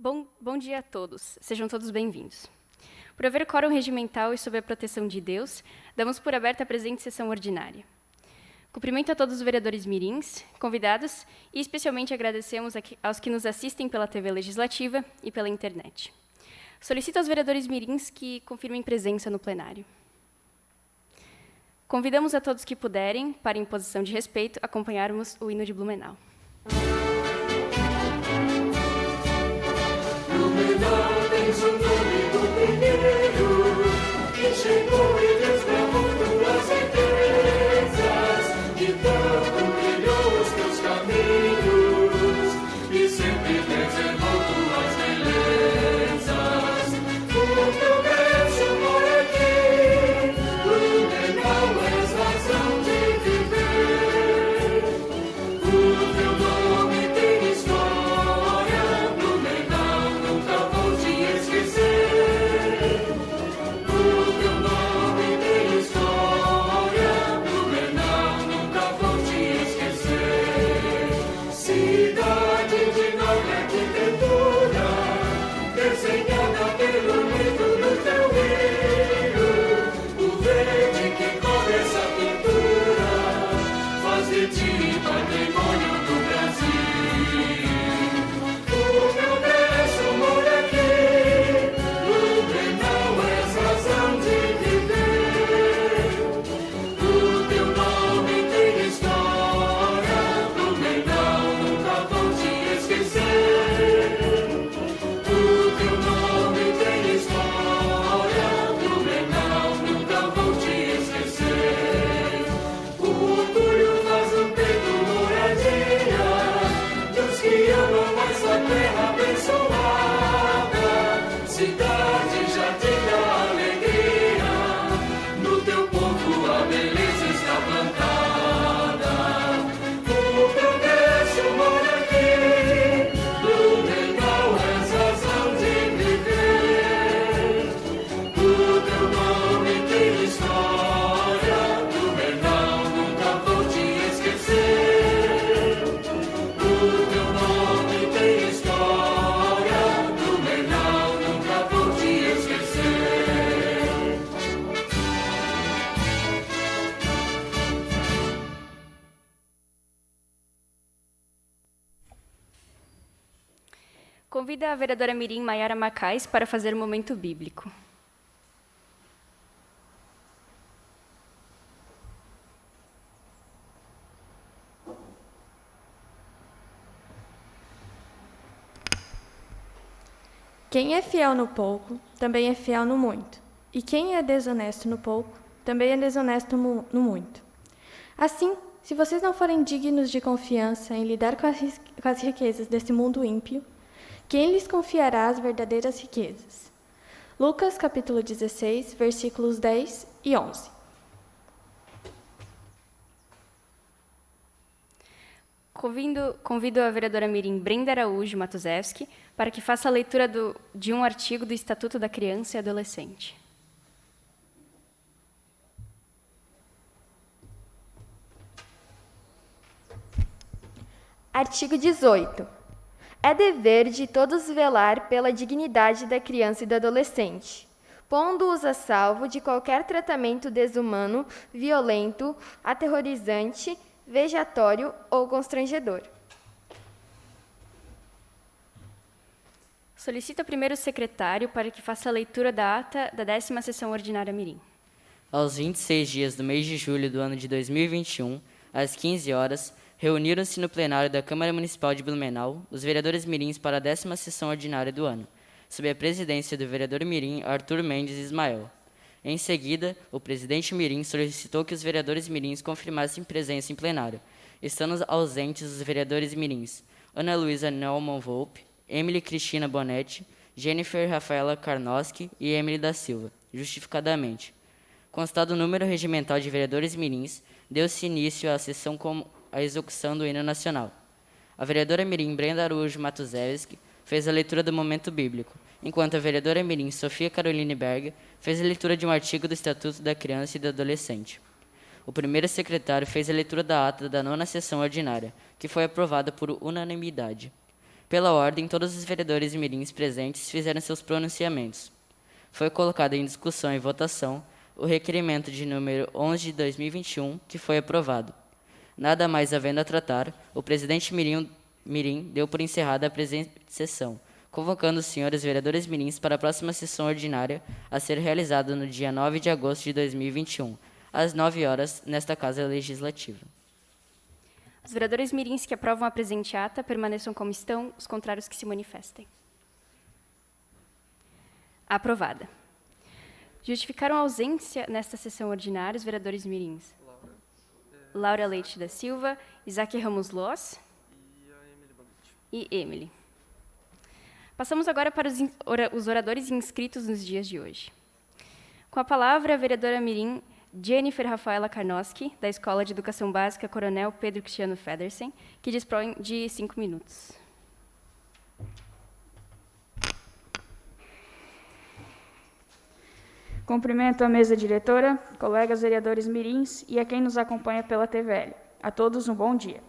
Bom dia a todos. Sejam todos bem-vindos. Por haver quórum regimental e sob a proteção de Deus, damos por aberta a presente sessão ordinária. Cumprimento a todos os vereadores mirins, convidados, e especialmente agradecemos aos que nos assistem pela TV Legislativa e pela internet. Solicito aos vereadores mirins que confirmem presença no plenário. Convidamos a todos que puderem, para em posição de respeito, acompanharmos o hino de Blumenau. Blumenau tens o nome do primeiro que chegou e desbravou tuas riquezas, e tanto brilhou os teus caminhos e sempre preservou tuas belezas. O teu berço mora aqui, Blumenau és razão de viver. O teu nome tem história, Blumenau nunca vou te esquecer. O teu nome tem história, Blumenau nunca vou te esquecer. Cidade de nobre arquitetura, desenhada pelo mito do teu rio. O verde que cobre essa pintura faz de ti patrimônio do Brasil. O meu berço mora aqui, Blumenau és razão de viver. O teu nome tem história, Blumenau nunca vou te esquecer. O teu nome tem história, Blumenau nunca vou te esquecer. O orgulho faz no peito moradia dos que amam essa terra abençoada. Cidade, jardim da alegria, no teu povo a beleza está plantada. O teu berço mora aqui, Blumenau és razão de viver. O teu nome tem história, Blumenau nunca vou te esquecer. O teu nome tem história, Blumenau nunca vou te esquecer. Convido a vereadora mirim Maiara Macais para fazer o momento bíblico. Quem é fiel no pouco, também é fiel no muito. E quem é desonesto no pouco, também é desonesto no muito. Assim, se vocês não forem dignos de confiança em lidar com as riquezas desse mundo ímpio, quem lhes confiará as verdadeiras riquezas? Lucas, capítulo 16, versículos 10 e 11. Convido a vereadora mirim Brenda Araújo Matuzewski para que faça a leitura de um artigo do Estatuto da Criança e Adolescente. Artigo 18. É dever de todos velar pela dignidade da criança e do adolescente, pondo-os a salvo de qualquer tratamento desumano, violento, aterrorizante, vejatório ou constrangedor. Solicito ao primeiro secretário para que faça a leitura da ata da 10ª Sessão Ordinária mirim. Aos 26 dias do mês de julho do ano de 2021, às 15 horas, reuniram-se no plenário da Câmara Municipal de Blumenau os vereadores mirins para a 10ª Sessão Ordinária do ano, sob a presidência do vereador mirim Arthur Mendes Ismael. Em seguida, o presidente mirim solicitou que os vereadores mirins confirmassem presença em plenário, estando ausentes os vereadores mirins Ana Luísa Neumann Volpe, Emily Cristina Bonetti, Jennifer Rafaela Karnoski e Emily da Silva, justificadamente. Constado o número regimental de vereadores mirins, deu-se início à sessão com a execução do hino nacional. A vereadora mirim Brenda Araújo Matuzewski fez a leitura do momento bíblico, enquanto a vereadora mirim Sofia Caroline Berger fez a leitura de um artigo do Estatuto da Criança e do Adolescente. O primeiro secretário fez a leitura da ata da 9ª Sessão Ordinária, que foi aprovada por unanimidade. Pela ordem, todos os vereadores mirins presentes fizeram seus pronunciamentos. Foi colocado em discussão e votação o requerimento de número 11 de 2021, que foi aprovado. Nada mais havendo a tratar, o presidente mirim deu por encerrada a presente sessão, convocando os senhores vereadores mirins para a próxima sessão ordinária a ser realizada no dia 9 de agosto de 2021, às 9 horas, nesta Casa Legislativa. Os vereadores mirins que aprovam a presente ata permaneçam como estão, os contrários que se manifestem. Aprovada. Justificaram a ausência nesta sessão ordinária os vereadores mirins Laura Leite da Silva, Isaac Ramos Loz e Emily. Passamos agora para os oradores inscritos nos dias de hoje. Com a palavra, a vereadora mirim Jennifer Rafaela Karnoski, da Escola de Educação Básica Coronel Pedro Cristiano Federsen, que dispõe de 5 minutos. Cumprimento a mesa diretora, colegas vereadores mirins e a quem nos acompanha pela TVL. A todos um bom dia.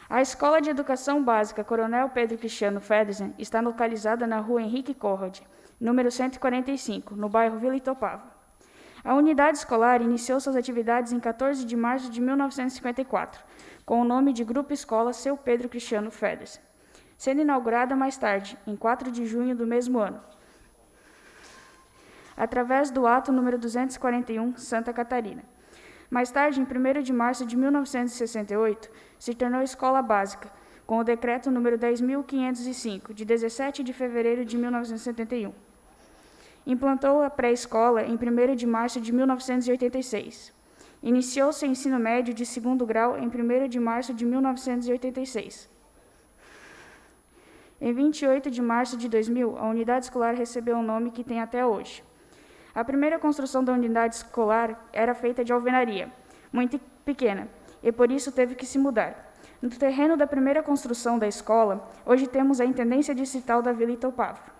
A Escola de Educação Básica Coronel Pedro Cristiano Federsen está localizada na rua Henrique Conrad, número 145, no bairro Vila Itopava. A unidade escolar iniciou suas atividades em 14 de março de 1954, com o nome de Grupo Escola Seu Pedro Cristiano Federsen, sendo inaugurada mais tarde, em 4 de junho do mesmo ano, através do ato número 241, Santa Catarina. Mais tarde, em 1º de março de 1968, se tornou escola básica, com o decreto número 10.505, de 17 de fevereiro de 1971. Implantou a pré-escola em 1º de março de 1986. Iniciou seu ensino médio de 2º grau em 1º de março de 1986. Em 28 de março de 2000, a unidade escolar recebeu o nome que tem até hoje. A primeira construção da unidade escolar era feita de alvenaria, muito pequena, e por isso teve que se mudar. No terreno da primeira construção da escola, hoje temos a Intendência Distrital da Vila Itopava.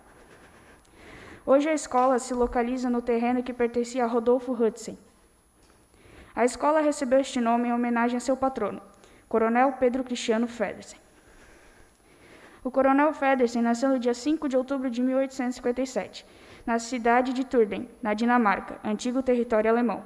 Hoje a escola se localiza no terreno que pertencia a Rodolfo Hudson. A escola recebeu este nome em homenagem a seu patrono, Coronel Pedro Cristiano Federsen. O Coronel Federsen nasceu no dia 5 de outubro de 1857, na cidade de Turden, na Dinamarca, antigo território alemão.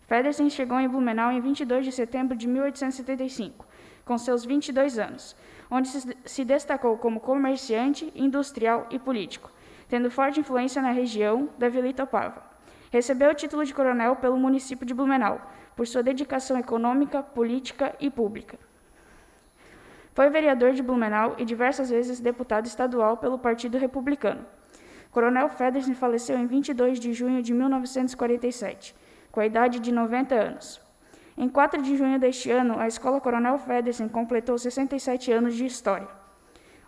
Federsen chegou em Blumenau em 22 de setembro de 1875, com seus 22 anos, onde se destacou como comerciante, industrial e político, tendo forte influência na região da Vila Itopava. Recebeu o título de coronel pelo município de Blumenau, por sua dedicação econômica, política e pública. Foi vereador de Blumenau e diversas vezes deputado estadual pelo Partido Republicano. Coronel Federsen faleceu em 22 de junho de 1947, com a idade de 90 anos. Em 4 de junho deste ano, a Escola Coronel Federsen completou 67 anos de história.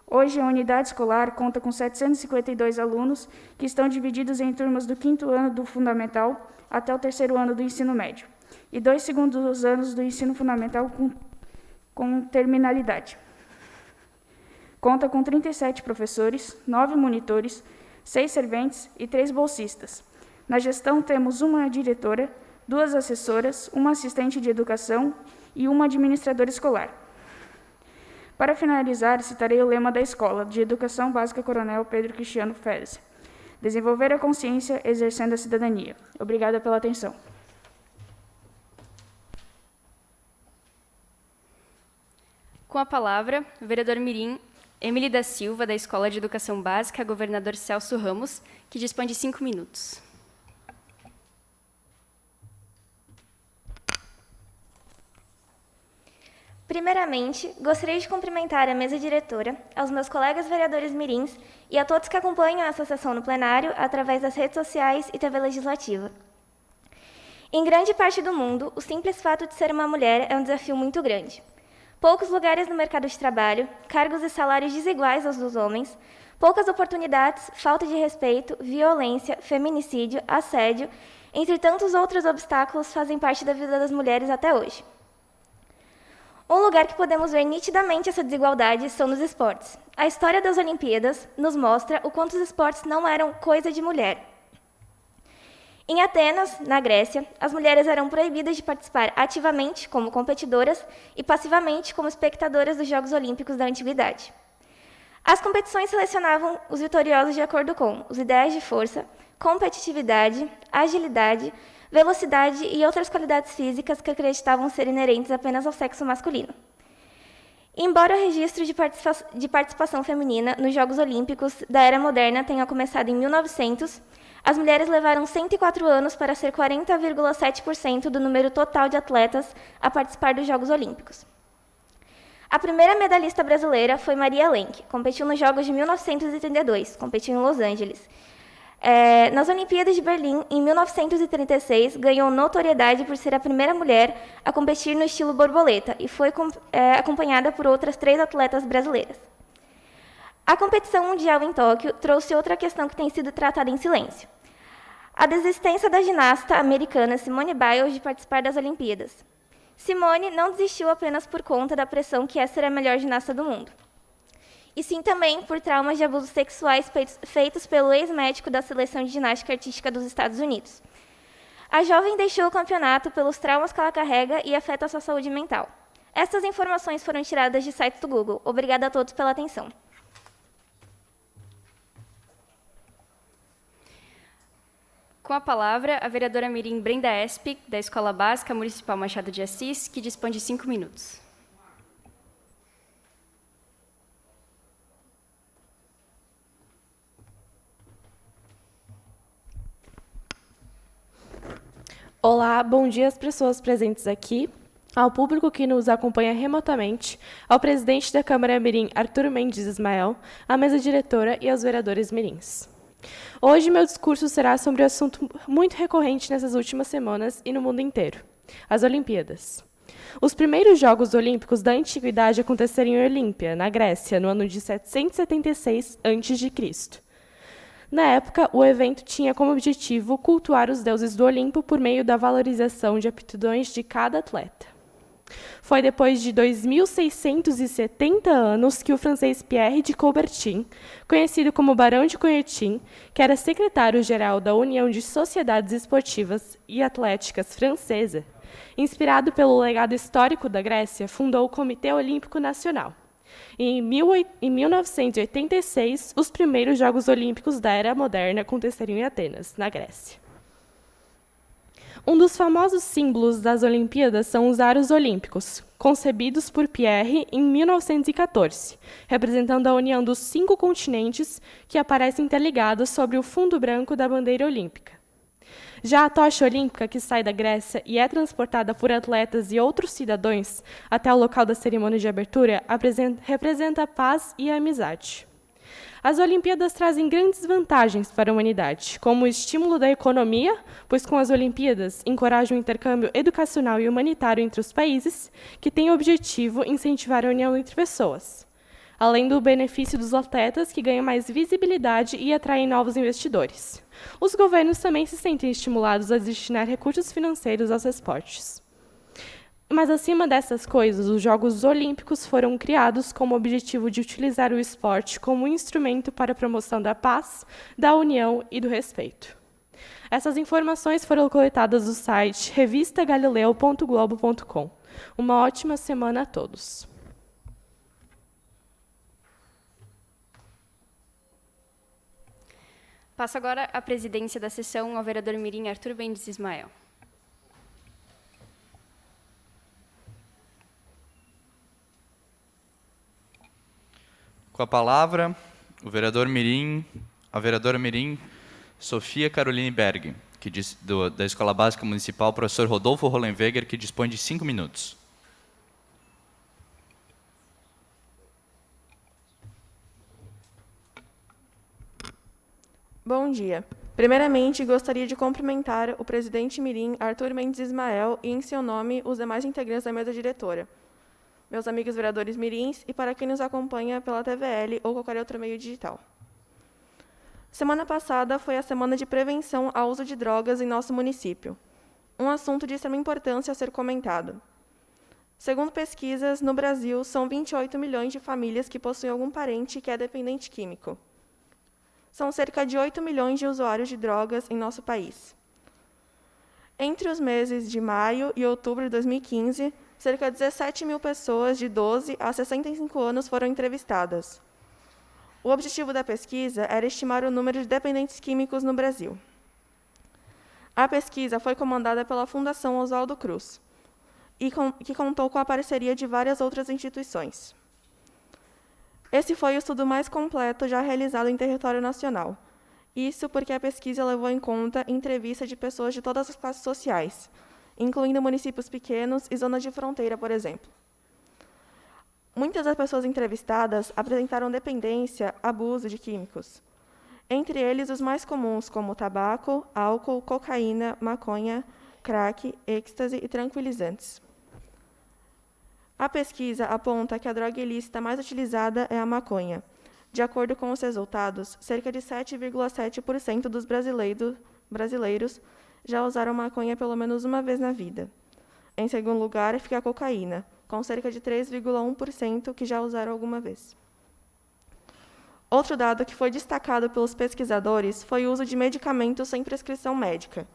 Hoje, a unidade escolar conta com 752 alunos, que estão divididos em turmas do 5º ano do Fundamental até o 3º ano do Ensino Médio, e 2 segundos anos do Ensino Fundamental com terminalidade. Conta com 37 professores, 9 monitores, 6 serventes e 3 bolsistas. Na gestão temos uma diretora, 2 assessoras, uma assistente de educação e uma administradora escolar. Para finalizar, citarei o lema da Escola de Educação Básica Coronel Pedro Cristiano Federsen: desenvolver a consciência, exercendo a cidadania. Obrigada pela atenção. Com a palavra, o vereador mirim Emily da Silva, da Escola de Educação Básica Governador Celso Ramos, que dispõe de 5 minutos. Primeiramente, gostaria de cumprimentar a mesa diretora, aos meus colegas vereadores mirins e a todos que acompanham essa sessão no plenário através das redes sociais e TV Legislativa. Em grande parte do mundo, o simples fato de ser uma mulher é um desafio muito grande. Poucos lugares no mercado de trabalho, cargos e salários desiguais aos dos homens, poucas oportunidades, falta de respeito, violência, feminicídio, assédio, entre tantos outros obstáculos fazem parte da vida das mulheres até hoje. Um lugar que podemos ver nitidamente essa desigualdade são nos esportes. A história das Olimpíadas nos mostra o quanto os esportes não eram coisa de mulher. Em Atenas, na Grécia, as mulheres eram proibidas de participar ativamente como competidoras e passivamente como espectadoras dos Jogos Olímpicos da Antiguidade. As competições selecionavam os vitoriosos de acordo com os ideais de força, competitividade, agilidade, velocidade e outras qualidades físicas que acreditavam ser inerentes apenas ao sexo masculino. Embora o registro de participação feminina nos Jogos Olímpicos da Era Moderna tenha começado em 1900, as mulheres levaram 104 anos para ser 40,7% do número total de atletas a participar dos Jogos Olímpicos. A primeira medalhista brasileira foi Maria Lenk, competiu nos Jogos de 1932, competiu em Los Angeles. Nas Olimpíadas de Berlim, em 1936, ganhou notoriedade por ser a primeira mulher a competir no estilo borboleta e foi acompanhada por outras 3 atletas brasileiras. A competição mundial em Tóquio trouxe outra questão que tem sido tratada em silêncio: a desistência da ginasta americana Simone Biles de participar das Olimpíadas. Simone não desistiu apenas por conta da pressão que essa era a melhor ginasta do mundo, e sim também por traumas de abusos sexuais feitos pelo ex-médico da Seleção de Ginástica Artística dos Estados Unidos. A jovem deixou o campeonato pelos traumas que ela carrega e afeta a sua saúde mental. Estas informações foram tiradas de sites do Google. Obrigada a todos pela atenção. Com a palavra, a vereadora mirim Brenda Espig, da Escola Básica Municipal Machado de Assis, que dispõe de 5 minutos. Olá, bom dia às pessoas presentes aqui, ao público que nos acompanha remotamente, ao presidente da Câmara Mirim, Arthur Mendes Ismael, à mesa diretora e aos vereadores mirins. Hoje, meu discurso será sobre um assunto muito recorrente nessas últimas semanas e no mundo inteiro: as Olimpíadas. Os primeiros Jogos Olímpicos da Antiguidade aconteceram em Olímpia, na Grécia, no ano de 776 a.C. Na época, o evento tinha como objetivo cultuar os deuses do Olimpo por meio da valorização de aptidões de cada atleta. Foi depois de 2.670 anos que o francês Pierre de Coubertin, conhecido como Barão de Coubertin, que era secretário-geral da União de Sociedades Esportivas e Atléticas Francesa, inspirado pelo legado histórico da Grécia, fundou o Comitê Olímpico Nacional. Em 1986, os primeiros Jogos Olímpicos da Era Moderna aconteceram em Atenas, na Grécia. Um dos famosos símbolos das Olimpíadas são os aros olímpicos, concebidos por Pierre em 1914, representando a união dos 5 continentes que aparecem interligados sobre o fundo branco da bandeira olímpica. Já a tocha olímpica, que sai da Grécia e é transportada por atletas e outros cidadãos até o local da cerimônia de abertura, representa a paz e a amizade. As Olimpíadas trazem grandes vantagens para a humanidade, como o estímulo da economia, pois com as Olimpíadas encorajam o intercâmbio educacional e humanitário entre os países, que tem o objetivo incentivar a união entre pessoas, além do benefício dos atletas, que ganham mais visibilidade e atraem novos investidores. Os governos também se sentem estimulados a destinar recursos financeiros aos esportes. Mas, acima dessas coisas, os Jogos Olímpicos foram criados com o objetivo de utilizar o esporte como instrumento para a promoção da paz, da união e do respeito. Essas informações foram coletadas do site revistagalileu.globo.com. Uma ótima semana a todos. Passo agora a presidência da sessão ao vereador mirim Arthur Mendes Ismael. Com a palavra, a vereadora mirim Sofia Caroline Berg, da Escola Básica Municipal, professor Rodolfo Hollenweger, que dispõe de 5 minutos. Bom dia. Primeiramente, gostaria de cumprimentar o presidente mirim, Arthur Mendes Ismael, e, em seu nome, os demais integrantes da mesa diretora, meus amigos vereadores mirins e para quem nos acompanha pela TVL ou qualquer outro meio digital. Semana passada foi a Semana de Prevenção ao Uso de Drogas em nosso município, um assunto de extrema importância a ser comentado. Segundo pesquisas, no Brasil, são 28 milhões de famílias que possuem algum parente que é dependente químico. São cerca de 8 milhões de usuários de drogas em nosso país. Entre os meses de maio e outubro de 2015, cerca de 17 mil pessoas de 12 a 65 anos foram entrevistadas. O objetivo da pesquisa era estimar o número de dependentes químicos no Brasil. A pesquisa foi comandada pela Fundação Oswaldo Cruz, que contou com a parceria de várias outras instituições. Esse foi o estudo mais completo já realizado em território nacional. Isso porque a pesquisa levou em conta entrevista de pessoas de todas as classes sociais, incluindo municípios pequenos e zonas de fronteira, por exemplo. Muitas das pessoas entrevistadas apresentaram dependência, abuso de químicos. Entre eles, os mais comuns, como tabaco, álcool, cocaína, maconha, crack, êxtase e tranquilizantes. A pesquisa aponta que a droga ilícita mais utilizada é a maconha. De acordo com os resultados, cerca de 7,7% dos brasileiros já usaram maconha pelo menos uma vez na vida. Em segundo lugar, fica a cocaína, com cerca de 3,1% que já usaram alguma vez. Outro dado que foi destacado pelos pesquisadores foi o uso de medicamentos sem prescrição médica.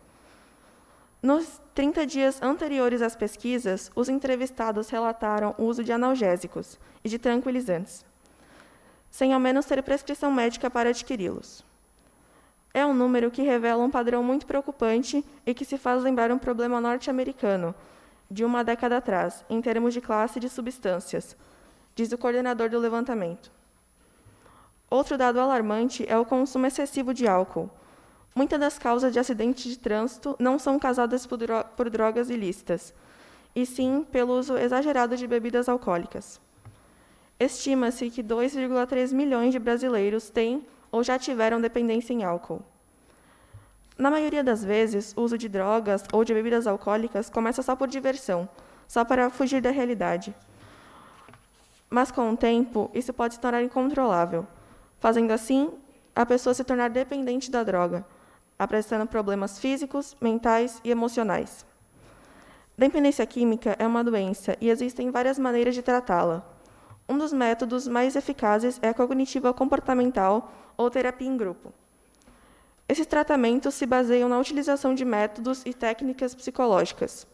Nos 30 dias anteriores às pesquisas, os entrevistados relataram o uso de analgésicos e de tranquilizantes, sem ao menos ter prescrição médica para adquiri-los. É um número que revela um padrão muito preocupante e que se faz lembrar um problema norte-americano, de uma década atrás, em termos de classe de substâncias, diz o coordenador do levantamento. Outro dado alarmante é o consumo excessivo de álcool. Muitas das causas de acidentes de trânsito não são causadas por drogas ilícitas, e sim pelo uso exagerado de bebidas alcoólicas. Estima-se que 2,3 milhões de brasileiros têm ou já tiveram dependência em álcool. Na maioria das vezes, o uso de drogas ou de bebidas alcoólicas começa só por diversão, só para fugir da realidade. Mas, com o tempo, isso pode se tornar incontrolável, fazendo assim a pessoa se tornar dependente da droga, apresentando problemas físicos, mentais e emocionais. Dependência química é uma doença e existem várias maneiras de tratá-la. Um dos métodos mais eficazes é a cognitiva comportamental ou terapia em grupo. Esses tratamentos se baseiam na utilização de métodos e técnicas psicológicas,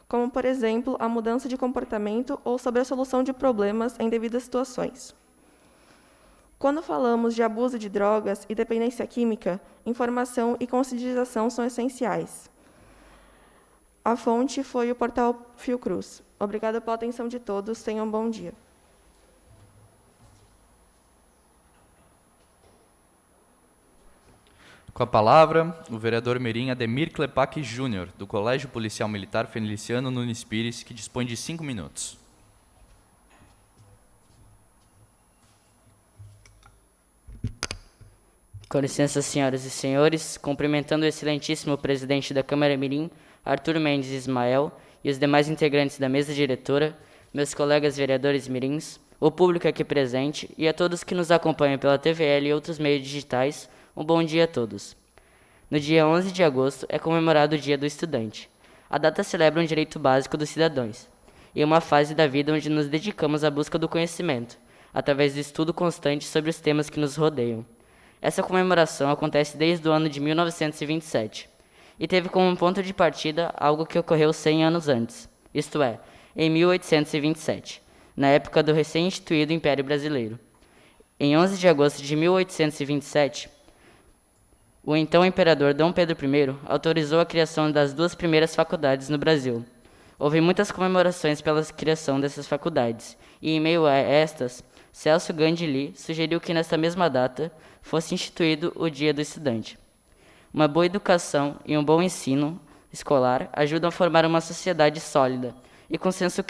como, por exemplo, a mudança de comportamento ou sobre a solução de problemas em devidas situações. Quando falamos de abuso de drogas e dependência química, informação e conscientização são essenciais. A fonte foi o portal Fiocruz. Obrigada pela atenção de todos. Tenham um bom dia. Com a palavra, o vereador mirim Ademir Klepak Júnior, do Colégio Policial Militar Feliciano Nunes Pires, que dispõe de 5 minutos. Com licença, senhoras e senhores, cumprimentando o excelentíssimo presidente da Câmara Mirim, Arthur Mendes Ismael, e os demais integrantes da mesa diretora, meus colegas vereadores mirins, o público aqui presente e a todos que nos acompanham pela TVL e outros meios digitais, um bom dia a todos. No dia 11 de agosto é comemorado o Dia do Estudante. A data celebra um direito básico dos cidadãos, e uma fase da vida onde nos dedicamos à busca do conhecimento, através do estudo constante sobre os temas que nos rodeiam. Essa comemoração acontece desde o ano de 1927, e teve como ponto de partida algo que ocorreu 100 anos antes, isto é, em 1827, na época do recém-instituído Império Brasileiro. Em 11 de agosto de 1827, o então imperador Dom Pedro I autorizou a criação das 2 primeiras faculdades no Brasil. Houve muitas comemorações pela criação dessas faculdades, e em meio a estas, Celso Gandili sugeriu que nesta mesma data fosse instituído o Dia do Estudante. Uma boa educação e um bom ensino escolar ajudam a formar uma sociedade sólida e com senso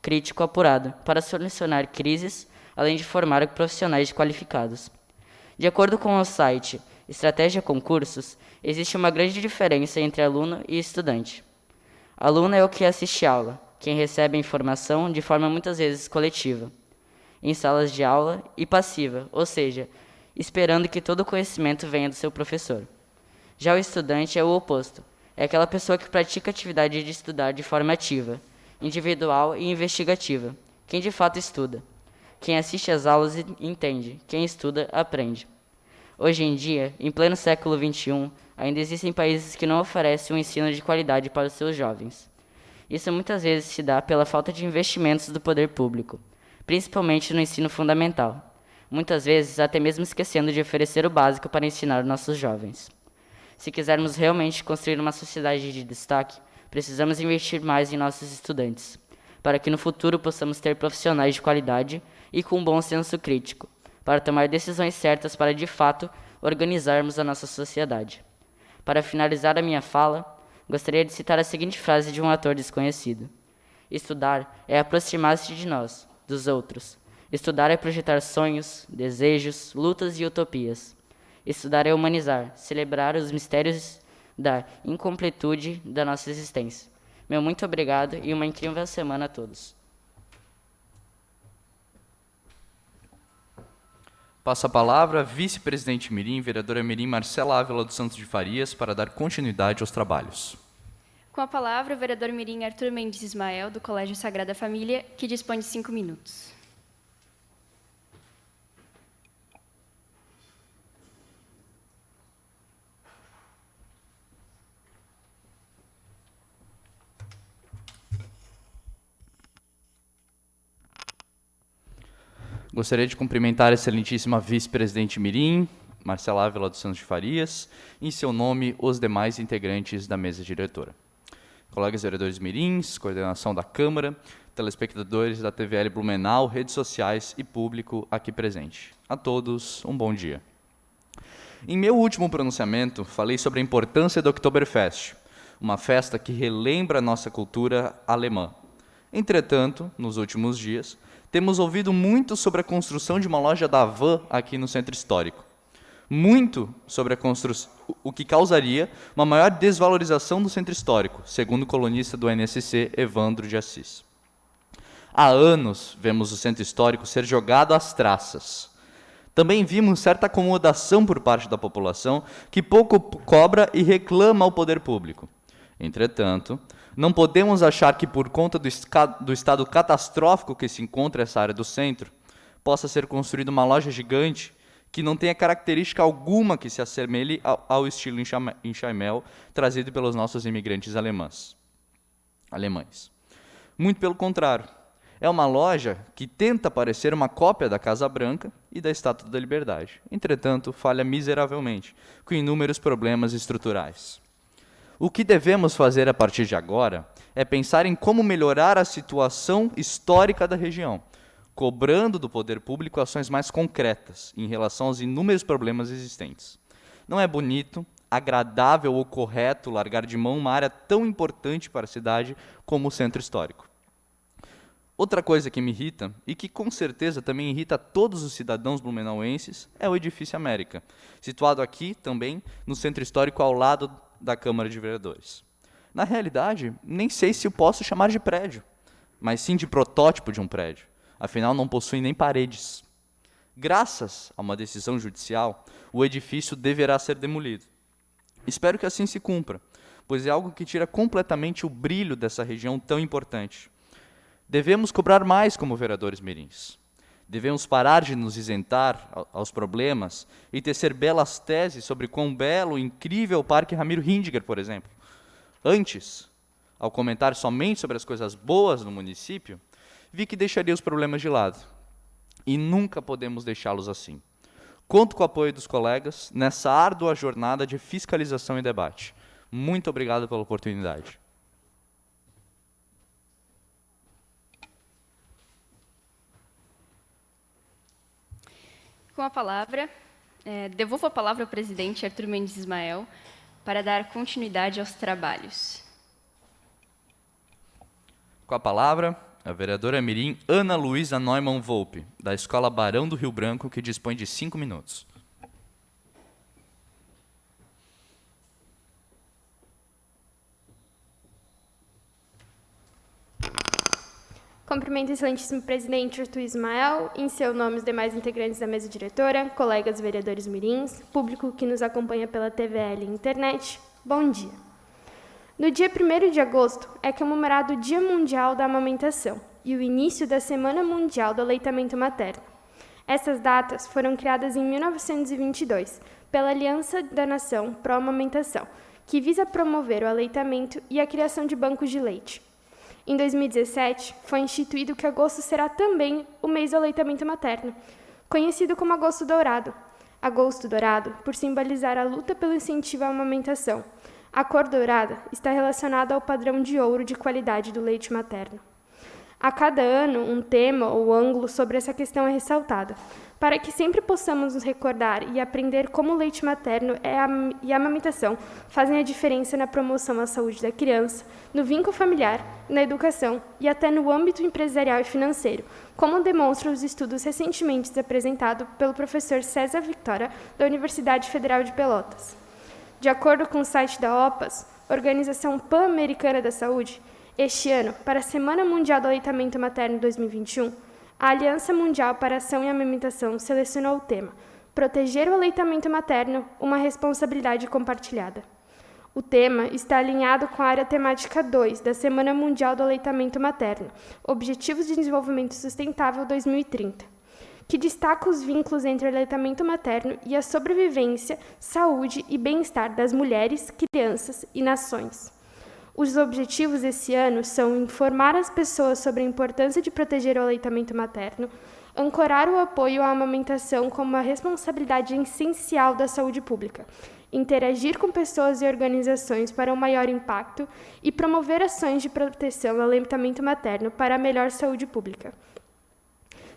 crítico apurado para solucionar crises, além de formar profissionais qualificados. De acordo com o site Estratégia Concursos, existe uma grande diferença entre aluno e estudante. Aluno é o que assiste aula, quem recebe a informação de forma muitas vezes coletiva, em salas de aula, e passiva, ou seja, esperando que todo o conhecimento venha do seu professor. Já o estudante é o oposto, é aquela pessoa que pratica a atividade de estudar de forma ativa, individual e investigativa, quem de fato estuda. Quem assiste às aulas entende, quem estuda aprende. Hoje em dia, em pleno século XXI, Ainda existem países que não oferecem um ensino de qualidade para os seus jovens. Isso muitas vezes se dá pela falta de investimentos do poder público, principalmente no ensino fundamental. Muitas vezes até mesmo esquecendo de oferecer o básico para ensinar nossos jovens. Se quisermos realmente construir uma sociedade de destaque, precisamos investir mais em nossos estudantes, para que no futuro possamos ter profissionais de qualidade e com um bom senso crítico, para tomar decisões certas para, de fato, organizarmos a nossa sociedade. Para finalizar a minha fala, gostaria de citar a seguinte frase de um autor desconhecido: estudar é aproximar-se de nós, dos outros. Estudar é projetar sonhos, desejos, lutas e utopias. Estudar é humanizar, celebrar os mistérios da incompletude da nossa existência. Meu muito obrigado e uma incrível semana a todos. Passo a palavra à vice-presidente mirim, vereadora mirim Marcela Ávila dos Santos de Farias, para dar continuidade aos trabalhos. Com a palavra, o vereador mirim Arthur Mendes Ismael, do Colégio Sagrada Família, que dispõe de 5 minutos. Gostaria de cumprimentar a excelentíssima vice-presidente mirim, Marcela Ávila dos Santos de Farias, e, em seu nome, os demais integrantes da mesa diretora. Colegas vereadores mirins, coordenação da Câmara, telespectadores da TVL Blumenau, redes sociais e público aqui presente. A todos, um bom dia. Em meu último pronunciamento, falei sobre a importância do Oktoberfest, uma festa que relembra a nossa cultura alemã. Entretanto, nos últimos dias, temos ouvido muito sobre a construção de uma loja da Van aqui no Centro Histórico. Muito sobre a construção, o que causaria uma maior desvalorização do Centro Histórico, segundo o colunista do NSC, Evandro de Assis. Há anos vemos o Centro Histórico ser jogado às traças. Também vimos certa acomodação por parte da população, que pouco cobra e reclama ao poder público. Entretanto, não podemos achar que, por conta do estado catastrófico que se encontra essa área do centro, possa ser construída uma loja gigante que não tenha característica alguma que se assemelhe ao estilo enxaimel trazido pelos nossos imigrantes alemães. Muito pelo contrário, é uma loja que tenta parecer uma cópia da Casa Branca e da Estátua da Liberdade. Entretanto, falha miseravelmente, com inúmeros problemas estruturais. O que devemos fazer a partir de agora é pensar em como melhorar a situação histórica da região, cobrando do poder público ações mais concretas em relação aos inúmeros problemas existentes. Não é bonito, agradável ou correto largar de mão uma área tão importante para a cidade como o Centro Histórico. Outra coisa que me irrita, e que com certeza também irrita todos os cidadãos blumenauenses, é o Edifício América, situado aqui também no Centro Histórico ao lado da Câmara de Vereadores. Na realidade, nem sei se o posso chamar de prédio, mas sim de protótipo de um prédio. Afinal, não possui nem paredes. Graças a uma decisão judicial, o edifício deverá ser demolido. Espero que assim se cumpra, pois é algo que tira completamente o brilho dessa região tão importante. Devemos cobrar mais como vereadores mirins. Devemos parar de nos isentar aos problemas e tecer belas teses sobre quão belo e incrível é o Parque Ramiro Hindiger, por exemplo. Antes, ao comentar somente sobre as coisas boas no município, vi que deixaria os problemas de lado. E nunca podemos deixá-los assim. Conto com o apoio dos colegas nessa árdua jornada de fiscalização e debate. Muito obrigado pela oportunidade. Com a palavra, devolvo a palavra ao presidente Arthur Mendes Ismael para dar continuidade aos trabalhos. Com a palavra, a vereadora mirim Ana Luísa Neumann Volpe, da Escola Barão do Rio Branco, que dispõe de 5 minutos. Cumprimento o excelentíssimo presidente Arthur Ismael, em seu nome os demais integrantes da mesa diretora, colegas vereadores mirins, público que nos acompanha pela TVL e internet, bom dia. No dia 1º de agosto é comemorado o Dia Mundial da Amamentação e o início da Semana Mundial do Aleitamento Materno. Essas datas foram criadas em 1922 pela Aliança da Nação Pró-Amamentação, que visa promover o aleitamento e a criação de bancos de leite. Em 2017, foi instituído que agosto será também o mês do aleitamento materno, conhecido como Agosto Dourado. Agosto Dourado, por simbolizar a luta pelo incentivo à amamentação. A cor dourada está relacionada ao padrão de ouro de qualidade do leite materno. A cada ano, um tema ou ângulo sobre essa questão é ressaltado, para que sempre possamos nos recordar e aprender como o leite materno e a amamentação fazem a diferença na promoção à saúde da criança, no vínculo familiar, na educação e até no âmbito empresarial e financeiro, como demonstram os estudos recentemente apresentados pelo professor César Victoria, da Universidade Federal de Pelotas. De acordo com o site da OPAS, Organização Pan-Americana da Saúde, este ano, para a Semana Mundial do Aleitamento Materno 2021, a Aliança Mundial para a Ação e Amamentação selecionou o tema Proteger o aleitamento materno, uma responsabilidade compartilhada. O tema está alinhado com a área temática 2 da Semana Mundial do Aleitamento Materno, Objetivos de Desenvolvimento Sustentável 2030, que destaca os vínculos entre o aleitamento materno e a sobrevivência, saúde e bem-estar das mulheres, crianças e nações. Os objetivos desse ano são informar as pessoas sobre a importância de proteger o aleitamento materno, ancorar o apoio à amamentação como uma responsabilidade essencial da saúde pública, interagir com pessoas e organizações para um maior impacto e promover ações de proteção ao aleitamento materno para a melhor saúde pública.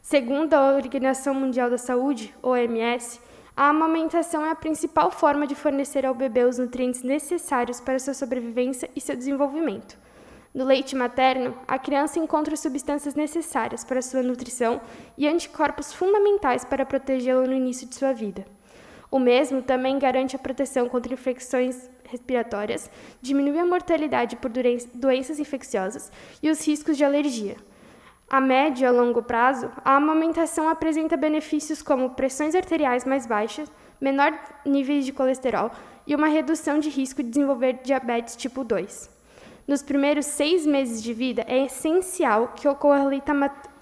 Segundo a Organização Mundial da Saúde, OMS, a amamentação é a principal forma de fornecer ao bebê os nutrientes necessários para sua sobrevivência e seu desenvolvimento. No leite materno, a criança encontra substâncias necessárias para sua nutrição e anticorpos fundamentais para protegê-la no início de sua vida. O mesmo também garante a proteção contra infecções respiratórias, diminui a mortalidade por doenças infecciosas e os riscos de alergia. A médio e a longo prazo, a amamentação apresenta benefícios como pressões arteriais mais baixas, menor níveis de colesterol e uma redução de risco de desenvolver diabetes tipo 2. Nos primeiros 6 meses de vida, é essencial que ocorra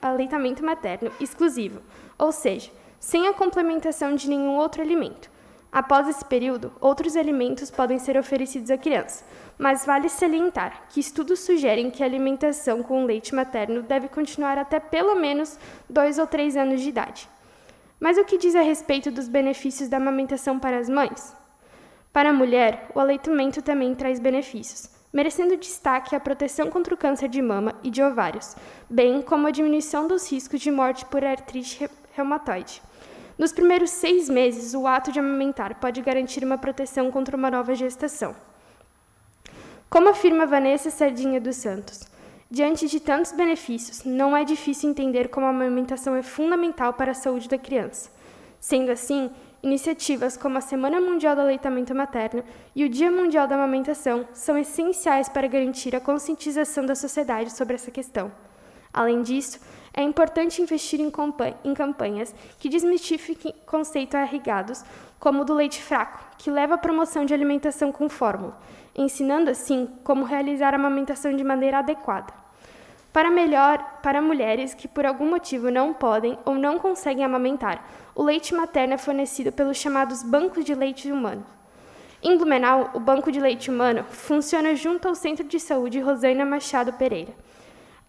aleitamento materno exclusivo, ou seja, sem a complementação de nenhum outro alimento. Após esse período, outros alimentos podem ser oferecidos à criança, mas vale salientar que estudos sugerem que a alimentação com leite materno deve continuar até pelo menos 2 ou 3 anos de idade. Mas o que diz a respeito dos benefícios da amamentação para as mães? Para a mulher, o aleitamento também traz benefícios, merecendo destaque a proteção contra o câncer de mama e de ovários, bem como a diminuição dos riscos de morte por artrite reumatoide. Nos primeiros 6 meses, o ato de amamentar pode garantir uma proteção contra uma nova gestação. Como afirma Vanessa Sardinha dos Santos, diante de tantos benefícios, não é difícil entender como a amamentação é fundamental para a saúde da criança. Sendo assim, iniciativas como a Semana Mundial do Aleitamento Materno e o Dia Mundial da Amamentação são essenciais para garantir a conscientização da sociedade sobre essa questão. Além disso, é importante investir em campanhas que desmistifiquem conceitos arraigados, como o do leite fraco, que leva à promoção de alimentação com fórmula, ensinando assim como realizar a amamentação de maneira adequada. Para mulheres que por algum motivo não podem ou não conseguem amamentar, o leite materno é fornecido pelos chamados bancos de leite humano. Em Blumenau, o Banco de Leite Humano funciona junto ao Centro de Saúde Rosânia Machado Pereira.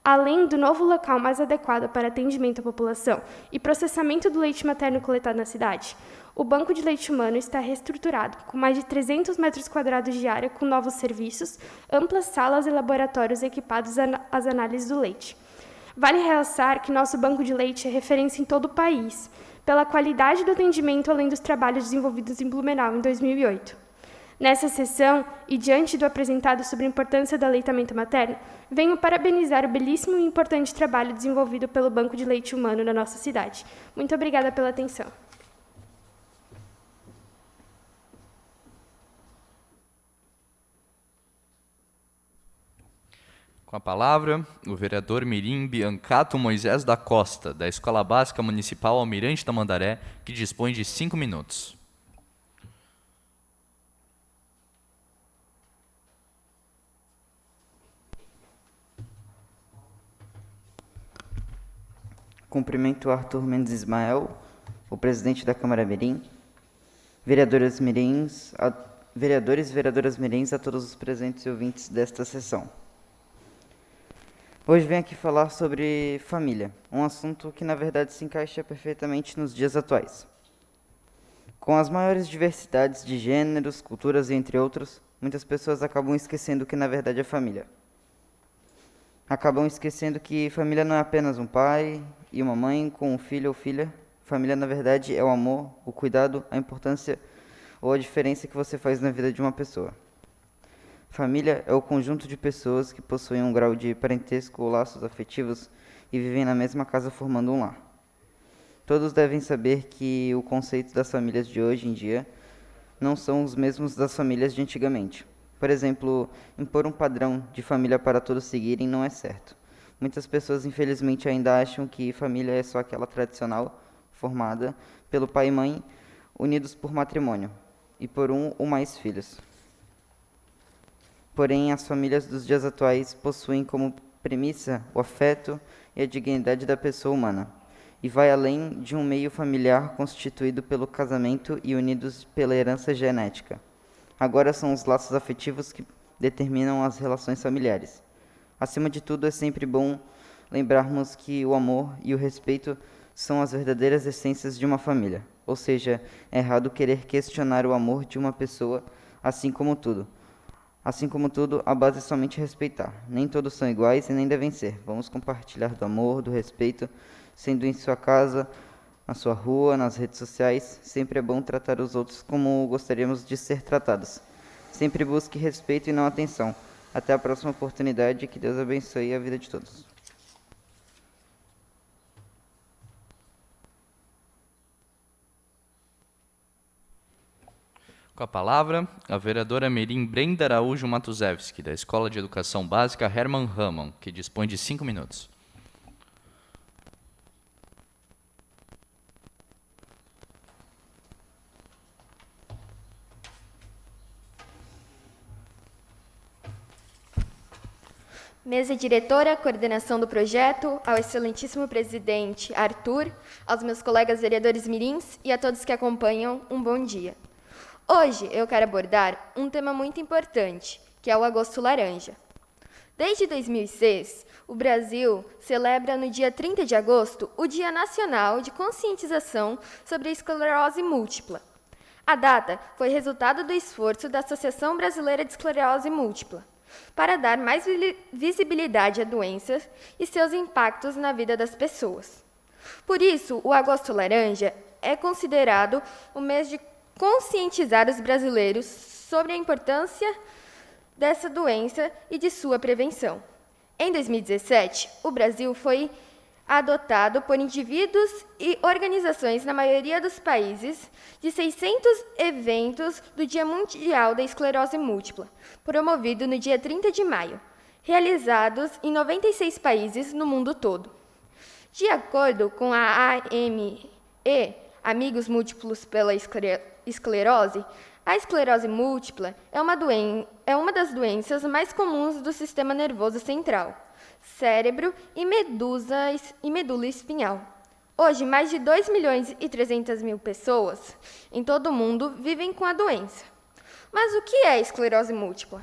Além do novo local mais adequado para atendimento à população e processamento do leite materno coletado na cidade, o Banco de Leite Humano está reestruturado, com mais de 300 metros quadrados de área com novos serviços, amplas salas e laboratórios equipados às análises do leite. Vale realçar que nosso banco de leite é referência em todo o país, pela qualidade do atendimento além dos trabalhos desenvolvidos em Blumenau em 2008. Nessa sessão, e diante do apresentado sobre a importância do aleitamento materno, venho parabenizar o belíssimo e importante trabalho desenvolvido pelo Banco de Leite Humano na nossa cidade. Muito obrigada pela atenção. Com a palavra, o vereador mirim Biancato Moisés da Costa, da Escola Básica Municipal Almirante Tamandaré, que dispõe de 5 minutos. Cumprimento Arthur Mendes Ismael, o presidente da Câmara Mirim, vereadores mirins, vereadores e vereadoras mirins, a todos os presentes e ouvintes desta sessão. Hoje venho aqui falar sobre família, um assunto que na verdade se encaixa perfeitamente nos dias atuais. Com as maiores diversidades de gêneros, culturas e entre outros, muitas pessoas acabam esquecendo o que na verdade é família. Acabam esquecendo que família não é apenas um pai e uma mãe com um filho ou filha. Família, na verdade, é o amor, o cuidado, a importância ou a diferença que você faz na vida de uma pessoa. Família é o conjunto de pessoas que possuem um grau de parentesco ou laços afetivos e vivem na mesma casa formando um lar. Todos devem saber que o conceito das famílias de hoje em dia não são os mesmos das famílias de antigamente. Por exemplo, impor um padrão de família para todos seguirem não é certo. Muitas pessoas, infelizmente, ainda acham que família é só aquela tradicional, formada pelo pai e mãe, unidos por matrimônio, e por um ou mais filhos. Porém, as famílias dos dias atuais possuem como premissa o afeto e a dignidade da pessoa humana, e vai além de um meio familiar constituído pelo casamento e unidos pela herança genética. Agora são os laços afetivos que determinam as relações familiares. Acima de tudo, é sempre bom lembrarmos que o amor e o respeito são as verdadeiras essências de uma família. Ou seja, é errado querer questionar o amor de uma pessoa, assim como tudo. Assim como tudo, a base é somente respeitar. Nem todos são iguais e nem devem ser. Vamos compartilhar do amor, do respeito, sendo em sua casa, na sua rua, nas redes sociais. Sempre é bom tratar os outros como gostaríamos de ser tratados. Sempre busque respeito e não atenção. Até a próxima oportunidade. Que Deus abençoe a vida de todos. Com a palavra, a vereadora mirim Brenda Araújo Matuzewski, da Escola de Educação Básica Hermann Rehmann, que dispõe de 5 minutos. Mesa diretora, coordenação do projeto, ao excelentíssimo presidente Arthur, aos meus colegas vereadores mirins e a todos que acompanham, um bom dia. Hoje eu quero abordar um tema muito importante, que é o Agosto Laranja. Desde 2006, o Brasil celebra no dia 30 de agosto o Dia Nacional de Conscientização sobre a Esclerose Múltipla. A data foi resultado do esforço da Associação Brasileira de Esclerose Múltipla, para dar mais visibilidade à doença e seus impactos na vida das pessoas. Por isso, o Agosto Laranja é considerado o mês de conscientizar os brasileiros sobre a importância dessa doença e de sua prevenção. Em 2017, o Brasil foi adotado por indivíduos e organizações na maioria dos países de 600 eventos do Dia Mundial da Esclerose Múltipla, promovido no dia 30 de maio, realizados em 96 países no mundo todo. De acordo com a AME, Amigos Múltiplos pela Esclerose, a esclerose múltipla é uma das doenças mais comuns do sistema nervoso central, cérebro e medula espinhal. Hoje, mais de 2.300.000 pessoas em todo o mundo vivem com a doença. Mas o que é esclerose múltipla?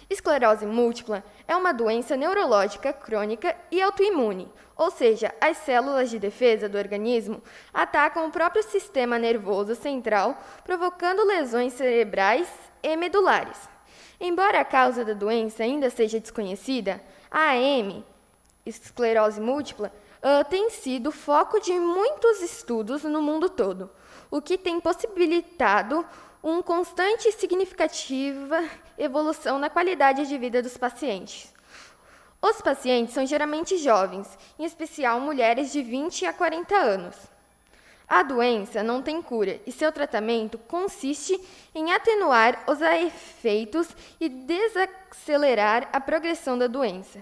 Esclerose múltipla é uma doença neurológica crônica e autoimune, ou seja, as células de defesa do organismo atacam o próprio sistema nervoso central, provocando lesões cerebrais e medulares. Embora a causa da doença ainda seja desconhecida, a AM, esclerose múltipla, tem sido foco de muitos estudos no mundo todo, o que tem possibilitado uma constante e significativa evolução na qualidade de vida dos pacientes. Os pacientes são geralmente jovens, em especial mulheres de 20 a 40 anos. A doença não tem cura e seu tratamento consiste em atenuar os efeitos e desacelerar a progressão da doença.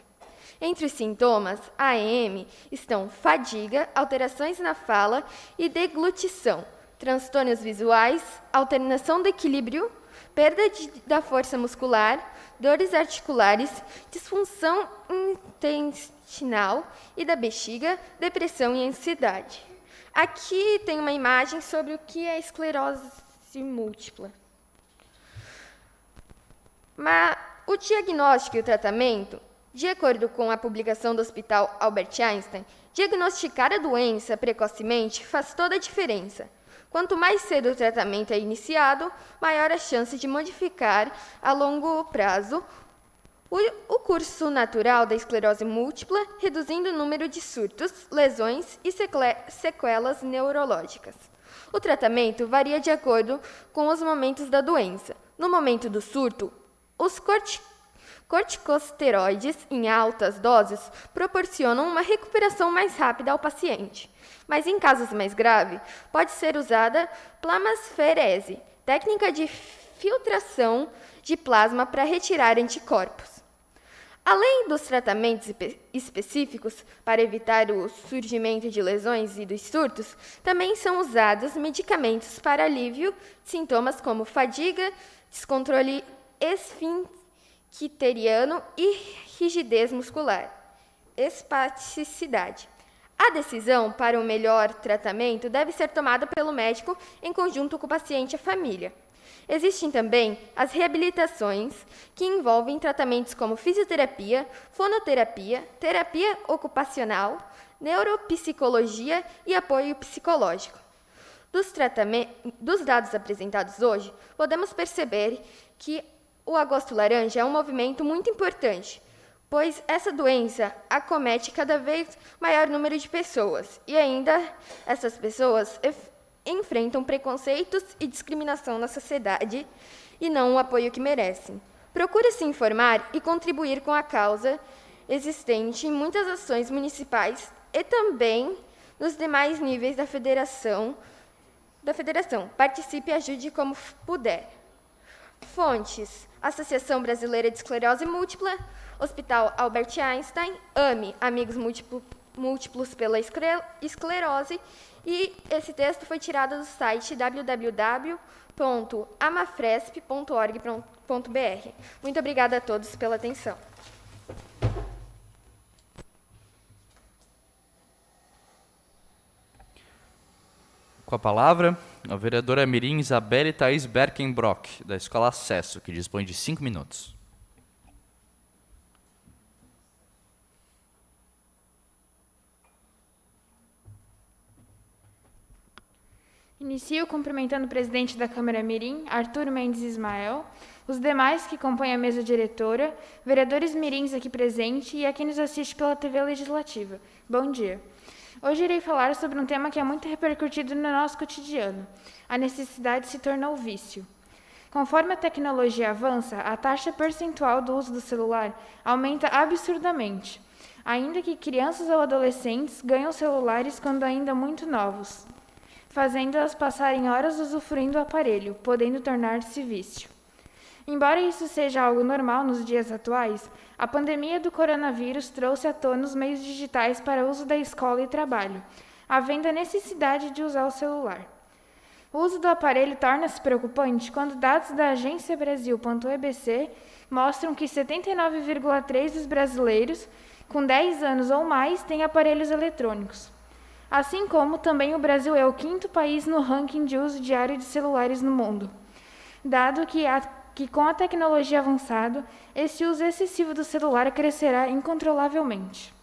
Entre os sintomas AM estão fadiga, alterações na fala e deglutição, transtornos visuais, alteração do equilíbrio, perda da força muscular, dores articulares, disfunção intestinal e da bexiga, depressão e ansiedade. Aqui tem uma imagem sobre o que é esclerose múltipla. Mas o diagnóstico e o tratamento, de acordo com a publicação do Hospital Albert Einstein, diagnosticar a doença precocemente faz toda a diferença. Quanto mais cedo o tratamento é iniciado, maior a chance de modificar a longo prazo o curso natural da esclerose múltipla, reduzindo o número de surtos, lesões e sequelas neurológicas. O tratamento varia de acordo com os momentos da doença. No momento do surto, os corticosteroides em altas doses proporcionam uma recuperação mais rápida ao paciente. Mas em casos mais graves, pode ser usada plasmaferese, técnica de filtração de plasma para retirar anticorpos. Além dos tratamentos específicos para evitar o surgimento de lesões e dos surtos, também são usados medicamentos para alívio de sintomas como fadiga, descontrole esfincteriano e rigidez muscular, espasticidade. A decisão para o melhor tratamento deve ser tomada pelo médico em conjunto com o paciente e a família. Existem também as reabilitações, que envolvem tratamentos como fisioterapia, fonoterapia, terapia ocupacional, neuropsicologia e apoio psicológico. Dos dados apresentados hoje, podemos perceber que o Agosto Laranja é um movimento muito importante, pois essa doença acomete cada vez maior número de pessoas, e ainda essas pessoas enfrentam preconceitos e discriminação na sociedade e não o apoio que merecem. Procure se informar e contribuir com a causa existente em muitas ações municipais e também nos demais níveis da federação. Participe e ajude como puder. Fontes: Associação Brasileira de Esclerose Múltipla, Hospital Albert Einstein, AME, Amigos Múltiplos pela Esclerose, e esse texto foi tirado do site www.amafresp.org.br. Muito obrigada a todos pela atenção. Com a palavra, a vereadora mirim Isabelle Thaís Berkenbrock, da Escola Acesso, que dispõe de 5 minutos. Inicio cumprimentando o presidente da Câmara Mirim, Arthur Mendes Ismael, os demais que compõem a mesa diretora, vereadores mirins aqui presentes e a quem nos assiste pela TV Legislativa. Bom dia. Hoje irei falar sobre um tema que é muito repercutido no nosso cotidiano. A necessidade se tornou vício. Conforme a tecnologia avança, a taxa percentual do uso do celular aumenta absurdamente, ainda que crianças ou adolescentes ganham celulares quando ainda muito novos, fazendo-as passarem horas usufruindo do aparelho, podendo tornar-se vício. Embora isso seja algo normal nos dias atuais, a pandemia do coronavírus trouxe à tona os meios digitais para uso da escola e trabalho, havendo a necessidade de usar o celular. O uso do aparelho torna-se preocupante quando dados da Agência Brasil.ebc mostram que 79,3% dos brasileiros com 10 anos ou mais têm aparelhos eletrônicos. Assim como também o Brasil é o 5º país no ranking de uso diário de celulares no mundo, dado que com a tecnologia avançada, esse uso excessivo do celular crescerá incontrolavelmente.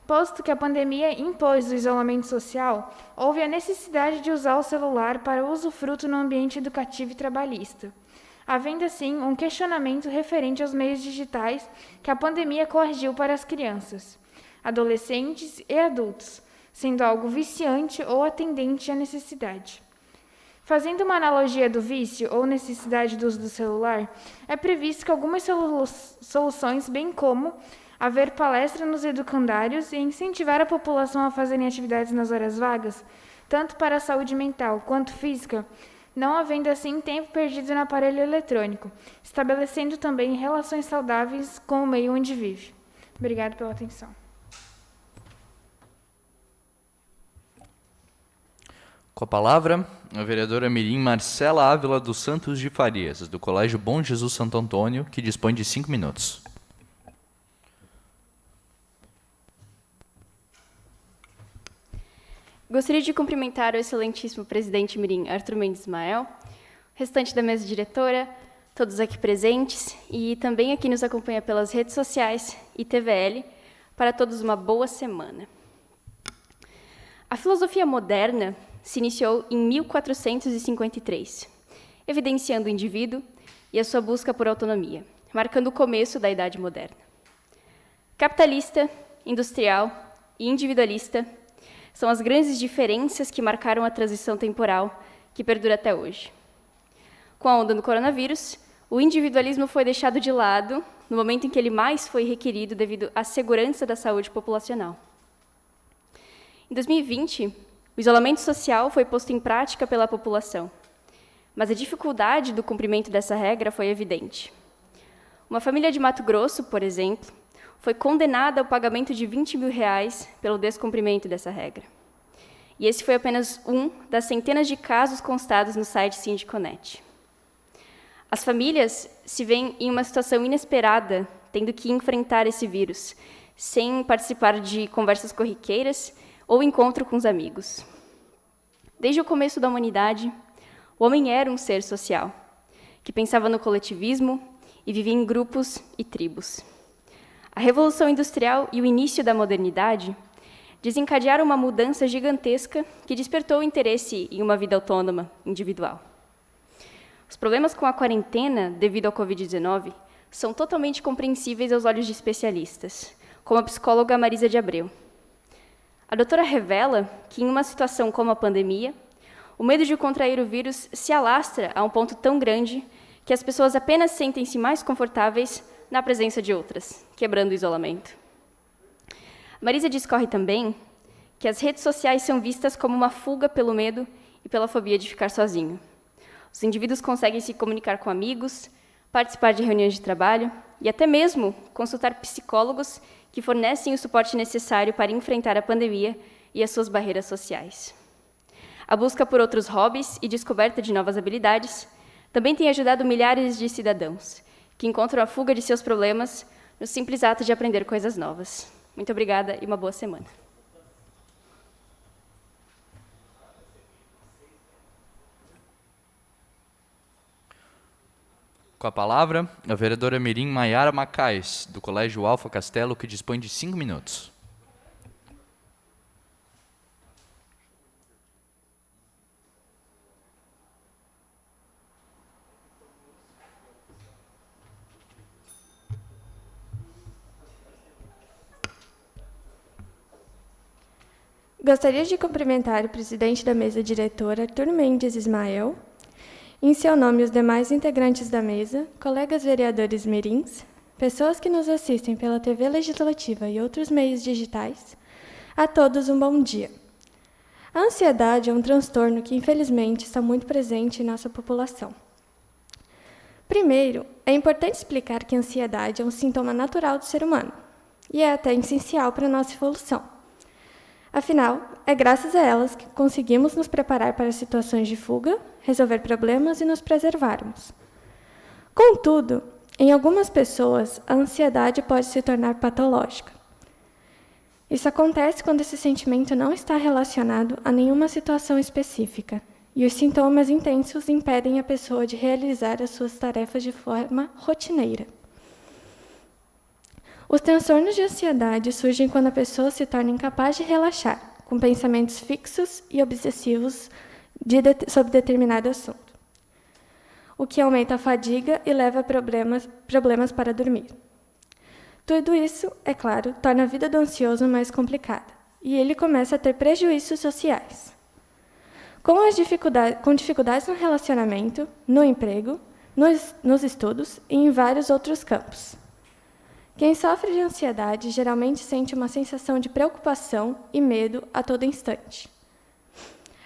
Posto que a pandemia impôs o isolamento social, houve a necessidade de usar o celular para usufruto no ambiente educativo e trabalhista, havendo assim um questionamento referente aos meios digitais que a pandemia coagiu para as crianças, adolescentes e adultos, sendo algo viciante ou atendente à necessidade. Fazendo uma analogia do vício ou necessidade do uso do celular, é previsto que algumas soluções, bem como haver palestra nos educandários e incentivar a população a fazerem atividades nas horas vagas, tanto para a saúde mental quanto física, não havendo assim tempo perdido no aparelho eletrônico, estabelecendo também relações saudáveis com o meio onde vive. Obrigada pela atenção. Com a palavra, a vereadora mirim Marcela Ávila dos Santos de Farias, do Colégio Bom Jesus Santo Antônio, que dispõe de 5 minutos. Gostaria de cumprimentar o excelentíssimo presidente mirim Arthur Mendes Ismael, o restante da mesa diretora, todos aqui presentes e também aqui nos acompanha pelas redes sociais e TVL. Para todos, uma boa semana. A filosofia moderna se iniciou em 1453, evidenciando o indivíduo e a sua busca por autonomia, marcando o começo da Idade Moderna. Capitalista, industrial e individualista são as grandes diferenças que marcaram a transição temporal que perdura até hoje. Com a onda do coronavírus, o individualismo foi deixado de lado no momento em que ele mais foi requerido devido à segurança da saúde populacional. Em 2020, o isolamento social foi posto em prática pela população, mas a dificuldade do cumprimento dessa regra foi evidente. Uma família de Mato Grosso, por exemplo, foi condenada ao pagamento de R$20 mil pelo descumprimento dessa regra. E esse foi apenas um das centenas de casos constados no site Sindiconet. As famílias se veem em uma situação inesperada, tendo que enfrentar esse vírus, sem participar de conversas corriqueiras ou encontro com os amigos. Desde o começo da humanidade, o homem era um ser social, que pensava no coletivismo e vivia em grupos e tribos. A Revolução Industrial e o início da modernidade desencadearam uma mudança gigantesca que despertou o interesse em uma vida autônoma, individual. Os problemas com a quarentena, devido ao Covid-19, são totalmente compreensíveis aos olhos de especialistas, como a psicóloga Marisa de Abreu. A doutora revela que, em uma situação como a pandemia, o medo de contrair o vírus se alastra a um ponto tão grande que as pessoas apenas sentem-se mais confortáveis na presença de outras, quebrando o isolamento. Marisa discorre também que as redes sociais são vistas como uma fuga pelo medo e pela fobia de ficar sozinho. Os indivíduos conseguem se comunicar com amigos, participar de reuniões de trabalho e até mesmo consultar psicólogos que fornecem o suporte necessário para enfrentar a pandemia e as suas barreiras sociais. A busca por outros hobbies e descoberta de novas habilidades também tem ajudado milhares de cidadãos, que encontram a fuga de seus problemas no simples ato de aprender coisas novas. Muito obrigada e uma boa semana. Com a palavra, a vereadora mirim Maiara Macais, do Colégio Alfa Castelo, que dispõe de 5 minutos. Gostaria de cumprimentar o presidente da mesa diretora, Arthur Mendes Ismael, em seu nome os demais integrantes da mesa, colegas vereadores mirins, pessoas que nos assistem pela TV Legislativa e outros meios digitais, a todos um bom dia. A ansiedade é um transtorno que, infelizmente, está muito presente em nossa população. Primeiro, é importante explicar que a ansiedade é um sintoma natural do ser humano e é até essencial para a nossa evolução. Afinal, é graças a elas que conseguimos nos preparar para situações de fuga, resolver problemas e nos preservarmos. Contudo, em algumas pessoas, a ansiedade pode se tornar patológica. Isso acontece quando esse sentimento não está relacionado a nenhuma situação específica, e os sintomas intensos impedem a pessoa de realizar as suas tarefas de forma rotineira. Os transtornos de ansiedade surgem quando a pessoa se torna incapaz de relaxar, com pensamentos fixos e obsessivos sobre determinado assunto, o que aumenta a fadiga e leva a problemas para dormir. Tudo isso, é claro, torna a vida do ansioso mais complicada, e ele começa a ter prejuízos sociais. Com dificuldades no relacionamento, no emprego, nos estudos e em vários outros campos. Quem sofre de ansiedade geralmente sente uma sensação de preocupação e medo a todo instante.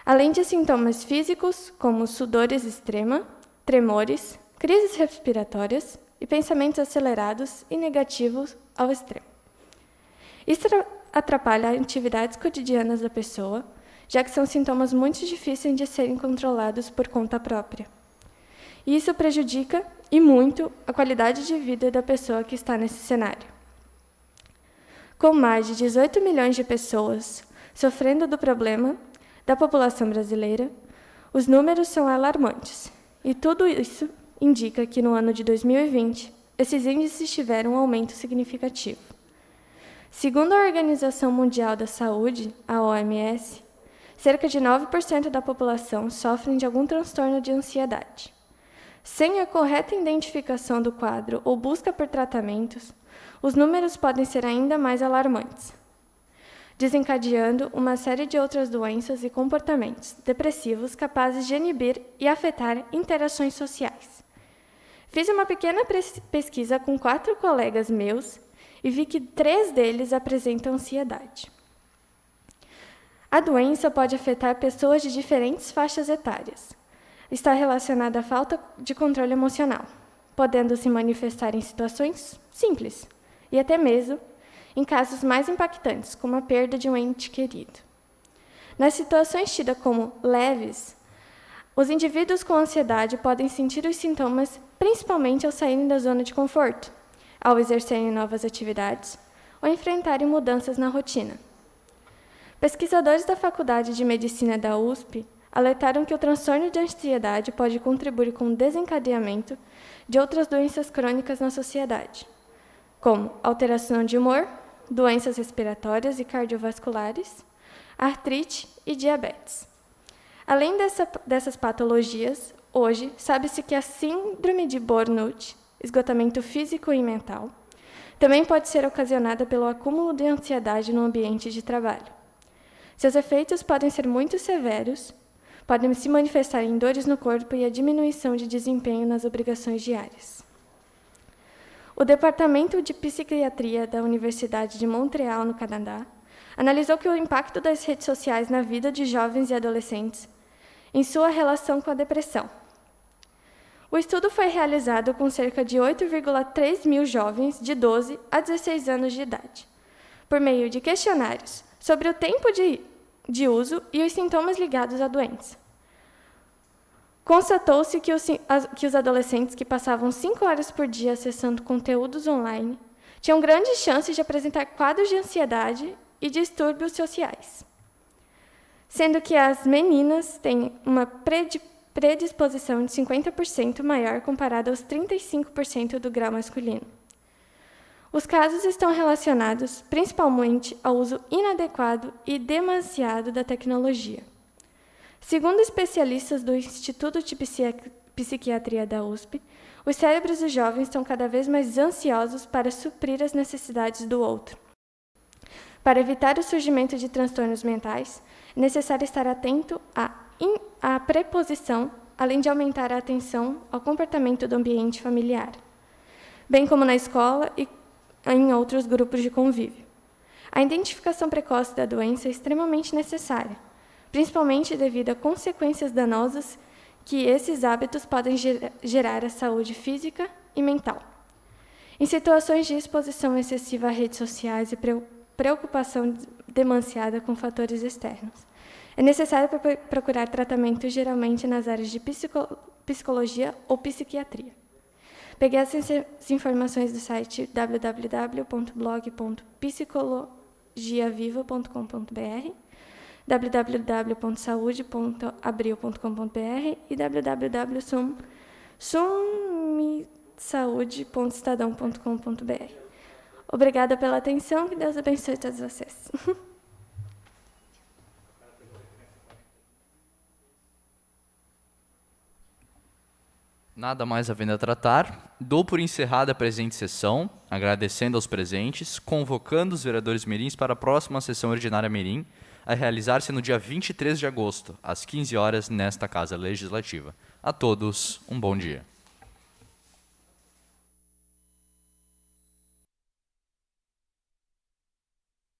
Além de sintomas físicos, como sudores extrema, tremores, crises respiratórias e pensamentos acelerados e negativos ao extremo. Isso atrapalha as atividades cotidianas da pessoa, já que são sintomas muito difíceis de serem controlados por conta própria. E isso prejudica, e muito, a qualidade de vida da pessoa que está nesse cenário. Com mais de 18 milhões de pessoas sofrendo do problema, da população brasileira, os números são alarmantes. E tudo isso indica que no ano de 2020, esses índices tiveram um aumento significativo. Segundo a Organização Mundial da Saúde, a OMS, cerca de 9% da população sofrem de algum transtorno de ansiedade. Sem a correta identificação do quadro ou busca por tratamentos, os números podem ser ainda mais alarmantes, desencadeando uma série de outras doenças e comportamentos depressivos capazes de inibir e afetar interações sociais. Fiz uma pequena pesquisa com 4 colegas meus e vi que 3 deles apresentam ansiedade. A doença pode afetar pessoas de diferentes faixas etárias. Está relacionada à falta de controle emocional, podendo se manifestar em situações simples e até mesmo em casos mais impactantes, como a perda de um ente querido. Nas situações tidas como leves, os indivíduos com ansiedade podem sentir os sintomas principalmente ao saírem da zona de conforto, ao exercerem novas atividades ou enfrentarem mudanças na rotina. Pesquisadores da Faculdade de Medicina da USP alertaram que o transtorno de ansiedade pode contribuir com o desencadeamento de outras doenças crônicas na sociedade, como alteração de humor, doenças respiratórias e cardiovasculares, artrite e diabetes. Além dessas patologias, hoje sabe-se que a síndrome de burnout, esgotamento físico e mental, também pode ser ocasionada pelo acúmulo de ansiedade no ambiente de trabalho. Seus efeitos podem ser muito severos, podem se manifestar em dores no corpo e a diminuição de desempenho nas obrigações diárias. O Departamento de Psiquiatria da Universidade de Montreal, no Canadá, analisou que o impacto das redes sociais na vida de jovens e adolescentes em sua relação com a depressão. O estudo foi realizado com cerca de 8,3 mil jovens de 12 a 16 anos de idade, por meio de questionários sobre o tempo de uso e os sintomas ligados à doença. Constatou-se que os adolescentes que passavam 5 horas por dia acessando conteúdos online tinham grandes chances de apresentar quadros de ansiedade e distúrbios sociais, sendo que as meninas têm uma predisposição de 50% maior comparada aos 35% do grau masculino. Os casos estão relacionados principalmente ao uso inadequado e demasiado da tecnologia. Segundo especialistas do Instituto de Psiquiatria da USP, os cérebros dos jovens estão cada vez mais ansiosos para suprir as necessidades do outro. Para evitar o surgimento de transtornos mentais, é necessário estar atento à preposição, além de aumentar a atenção ao comportamento do ambiente familiar, bem como na escola e em outros grupos de convívio. A identificação precoce da doença é extremamente necessária, principalmente devido a consequências danosas que esses hábitos podem gerar à saúde física e mental. Em situações de exposição excessiva a redes sociais e preocupação demasiada com fatores externos, é necessário procurar tratamento geralmente nas áreas de psicologia ou psiquiatria. Peguei essas informações do site www.blog.psicologiaviva.com.br, www.saude.abril.com.br e www.sumisaude.estadão.com.br. Obrigada pela atenção, que Deus abençoe todos vocês. Nada mais havendo a tratar, dou por encerrada a presente sessão, agradecendo aos presentes, convocando os vereadores mirins para a próxima sessão ordinária mirim, a realizar-se no dia 23 de agosto, às 15 horas, nesta Casa Legislativa. A todos, um bom dia.